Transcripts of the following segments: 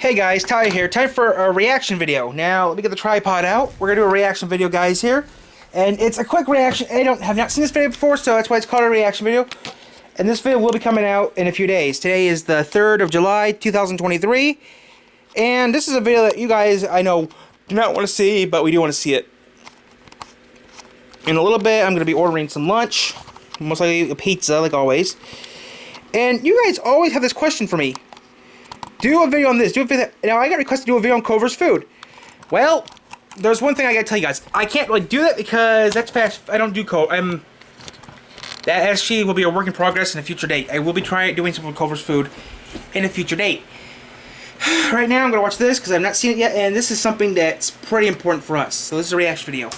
Hey guys, Ty here. Time for a reaction video. Now, let me get the tripod out. We're gonna do a reaction video, guys, here. And it's a quick reaction. I have not seen this video before, so that's why it's called a reaction video. And this video will be coming out in a few days. Today is the 3rd of July, 2023. And this is a video that you guys, I know, do not want to see, but we do want to see it. In a little bit, I'm gonna be ordering some lunch. Most likely a pizza, like always. And you guys always have this question for me. Do a video on this. Do a video. Now, I got requested to do a video on Culver's food. Well, there's one thing I gotta tell you guys. I can't really do that because that's fast. I don't do Culver. That actually will be a work in progress in a future date. I will be doing some of Culver's food in a future date. Right now, I'm gonna watch this because I've not seen it yet, and this is something that's pretty important for us. So this is a reaction video.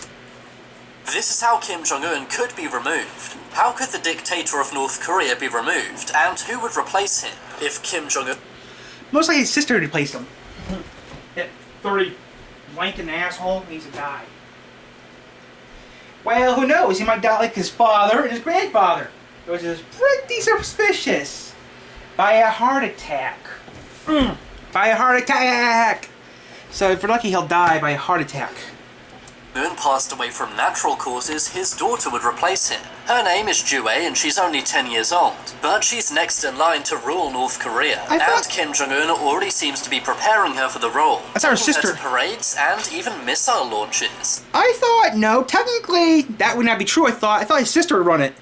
This is how Kim Jong-un could be removed. How could the dictator of North Korea be removed, and who would replace him if Kim Jong-un... Most likely his sister replaced him. That furry, wanking asshole needs to die. Well, who knows? He might die like his father and his grandfather, which is pretty suspicious. By a heart attack. By a heart attack! So if we're lucky, he'll die by a heart attack. passed away from natural causes, his daughter would replace him. Her name is Ju Ae and she's only 10 years old, but she's next in line to rule North Korea, and Kim Jong-un already seems to be preparing her for the role. That's our sister. Her to parades and even missile launches. I thought, no, technically that would not be true. I thought his sister would run it.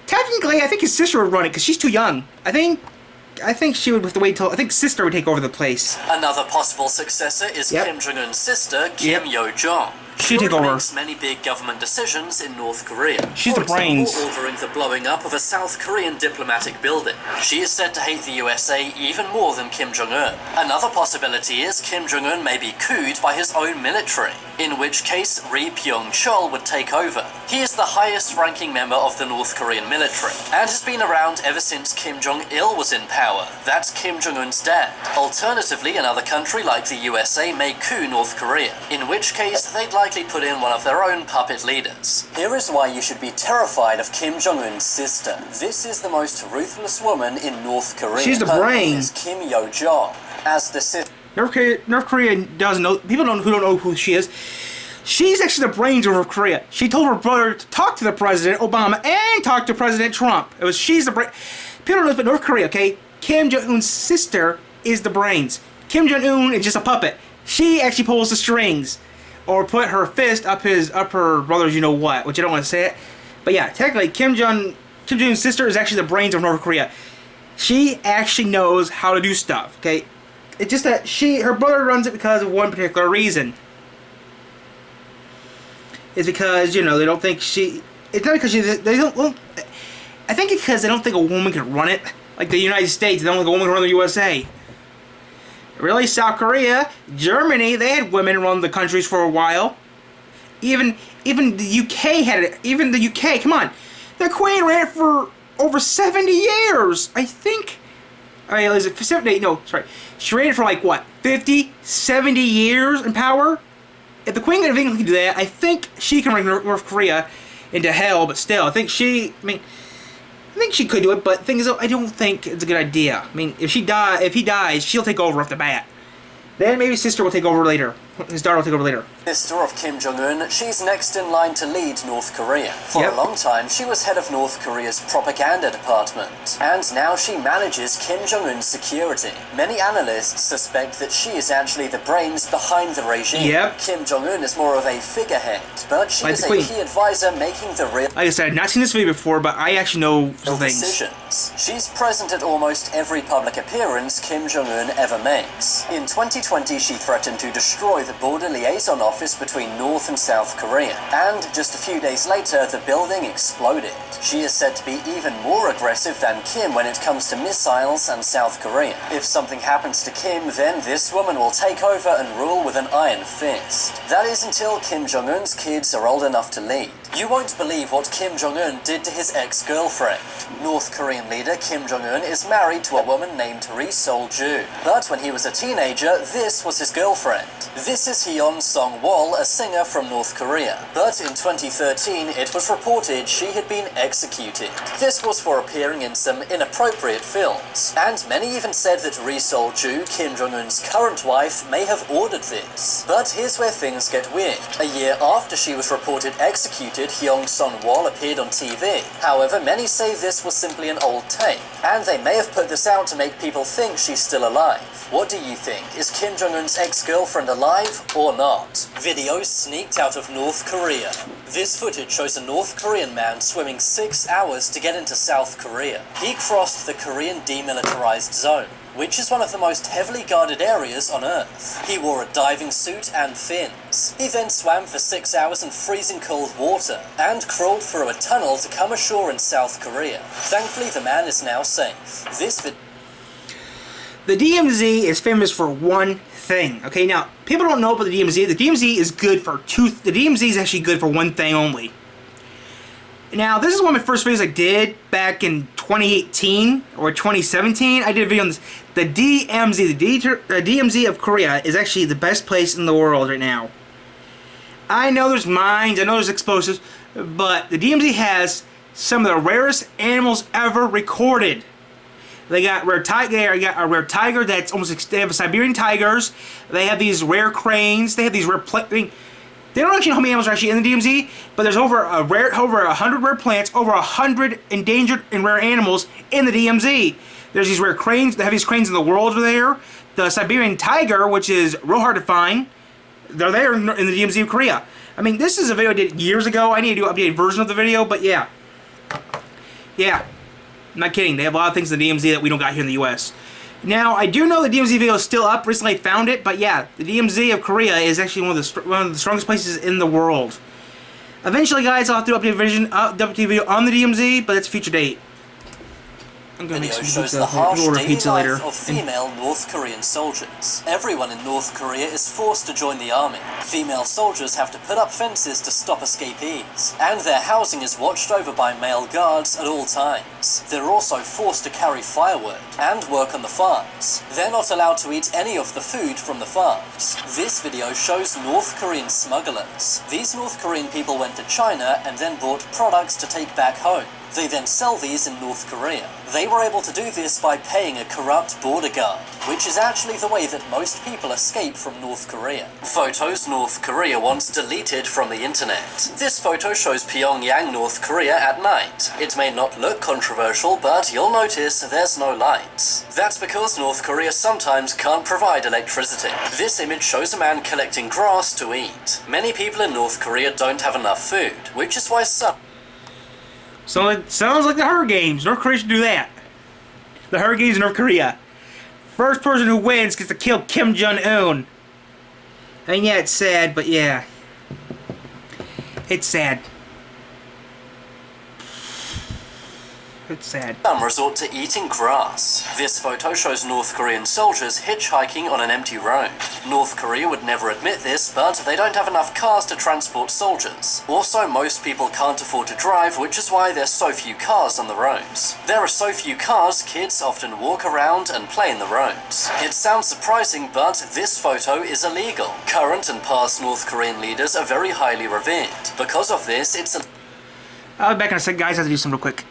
Technically, I think his sister would run it because she's too young. I think she would have to wait till... I think sister would take over the place. Another possible successor is Kim Jong-un's sister, Kim Yo-jong. She take over. Makes many big government decisions in North Korea. She's the brains. For example, ordering the blowing up of a South Korean diplomatic building. She is said to hate the USA even more than Kim Jong-un. Another possibility is Kim Jong-un may be couped by his own military, in which case Ri Byung-chul would take over. He is the highest-ranking member of the North Korean military, and has been around ever since Kim Jong-il was in power. That's Kim Jong-un's dad. Alternatively, another country like the USA may coup North Korea, in which case they'd likely put in one of their own puppet leaders. Here is why you should be terrified of Kim Jong-un's sister. This is the most ruthless woman in North Korea. She's the brain. Her name is Kim Yo-jong. As the sister... North Korea doesn't know... People who don't know who she is. She's actually the brains of North Korea. She told her brother to talk to the President Obama and talk to President Trump. She's the brain. People don't know, but North Korea, okay? Kim Jong-un's sister is the brains. Kim Jong-un is just a puppet. She actually pulls the strings. Or put her fist up her brother's you-know-what, which I don't want to say it. But yeah, technically, Kim Jong-un's sister is actually the brains of North Korea. She actually knows how to do stuff, okay? It's just that her brother runs it because of one particular reason. It's because, they don't think she... It's not because they don't... Well, I think it's because they don't think a woman can run it. Like the United States, they don't think a woman can run the USA. Really, South Korea, Germany, they had women run the countries for a while. Even the UK had it. Even the UK, come on. The Queen ran it for over 70 years. I think... Alright, is it 70? No, sorry. She ran it for like, what, 50, 70 years in power? If the Queen of England can do that, I think she can bring North Korea into hell, but still, I think she could do it, but the thing is, I don't think it's a good idea. I mean, if he dies, she'll take over off the bat. Then maybe his sister will take over later. His daughter will take over later. Sister of Kim Jong-un, she's next in line to lead North Korea. For a long time, she was head of North Korea's propaganda department, and now she manages Kim Jong-un's security. Many analysts suspect that she is actually the brains behind the regime. Kim Jong-un is more of a figurehead, but she is a key advisor making the real... Like I said, I've not seen this video before, but I actually know some things. Decisions. She's present at almost every public appearance Kim Jong-un ever makes. In 2020, she threatened to destroy the border liaison office between North and South Korea, and just a few days later the building exploded. She is said to be even more aggressive than Kim when it comes to missiles and South Korea. If something happens to Kim, then this woman will take over and rule with an iron fist. That is until Kim Jong-un's kids are old enough to lead. You won't believe what Kim Jong-un did to his ex-girlfriend. North Korean leader Kim Jong-un is married to a woman named Ri Sol-ju. But when he was a teenager, this was his girlfriend. This is Hyun Song-wol, a singer from North Korea. But in 2013, it was reported she had been executed. This was for appearing in some inappropriate films. And many even said that Ri Sol-ju, Kim Jong-un's current wife, may have ordered this. But here's where things get weird. A year after she was reported executed, Hyun Song-wol appeared on TV. However, many say this was simply an old tape, and they may have put this out to make people think she's still alive. What do you think? Is Kim Jong-un's ex-girlfriend alive or not? Video sneaked out of North Korea. This footage shows a North Korean man swimming 6 hours to get into South Korea. He crossed the Korean demilitarized zone, which is one of the most heavily guarded areas on Earth. He wore a diving suit and fins. He then swam for 6 hours in freezing cold water and crawled through a tunnel to come ashore in South Korea. Thankfully, the man is now safe. The DMZ is famous for one thing. Okay, now people don't know about the DMZ. The DMZ is good for The DMZ is actually good for one thing only. Now, this is one of my first videos I did back in 2018 or 2017. I did a video on this. The DMZ, the DMZ of Korea is actually the best place in the world right now. I know there's mines, I know there's explosives, but the DMZ has some of the rarest animals ever recorded. They got rare tiger. They got a rare tiger that's almost. They have Siberian tigers. They have these rare cranes. They have these rare. They don't actually know how many animals are actually in the DMZ, but there's over 100 rare plants, over 100 endangered and rare animals in the DMZ. There's these rare cranes, the heaviest cranes in the world are there. The Siberian tiger, which is real hard to find, they're there in the DMZ of Korea. I mean, this is a video I did years ago. I need to do an updated version of the video, but yeah. Yeah. I'm not kidding. They have a lot of things in the DMZ that we don't got here in the US. Now, I do know the DMZ video is still up. Recently I found it, but yeah, the DMZ of Korea is actually one of the strongest places in the world. Eventually, guys, I'll have to do an updated video on the DMZ, but that's a future date. I'm gonna make some shows pizza. the harsh Order daily pizza later. life of female North Korean soldiers. Everyone in North Korea is forced to join the army. Female soldiers have to put up fences to stop escapees, and their housing is watched over by male guards at all times. They're also forced to carry firewood and work on the farms. They're not allowed to eat any of the food from the farms. This video shows North Korean smugglers. These North Korean people went to China and then bought products to take back home. They then sell these in North Korea. They were able to do this by paying a corrupt border guard, which is actually the way that most people escape from North Korea. Photos North Korea wants deleted from the internet. This photo shows Pyongyang, North Korea at night. It may not look controversial, but you'll notice there's no lights. That's because North Korea sometimes can't provide electricity. This image shows a man collecting grass to eat. Many people in North Korea don't have enough food, which is why some So it sounds like the Hunger Games. North Korea should do that. The Hunger Games in North Korea. First person who wins gets to kill Kim Jong-un. I mean, yeah, it's sad, but yeah. It's sad. It's sad. Some resort to eating grass. This photo shows North Korean soldiers hitchhiking on an empty road. North Korea would never admit this, but they don't have enough cars to transport soldiers. Also, most people can't afford to drive, which is why there's so few cars on the roads. There are so few cars, kids often walk around and play in the roads. It sounds surprising, but this photo is illegal. Current and past North Korean leaders are very highly revered. Because of this, it's I'll be back in a sec, guys. I have to do something real quick.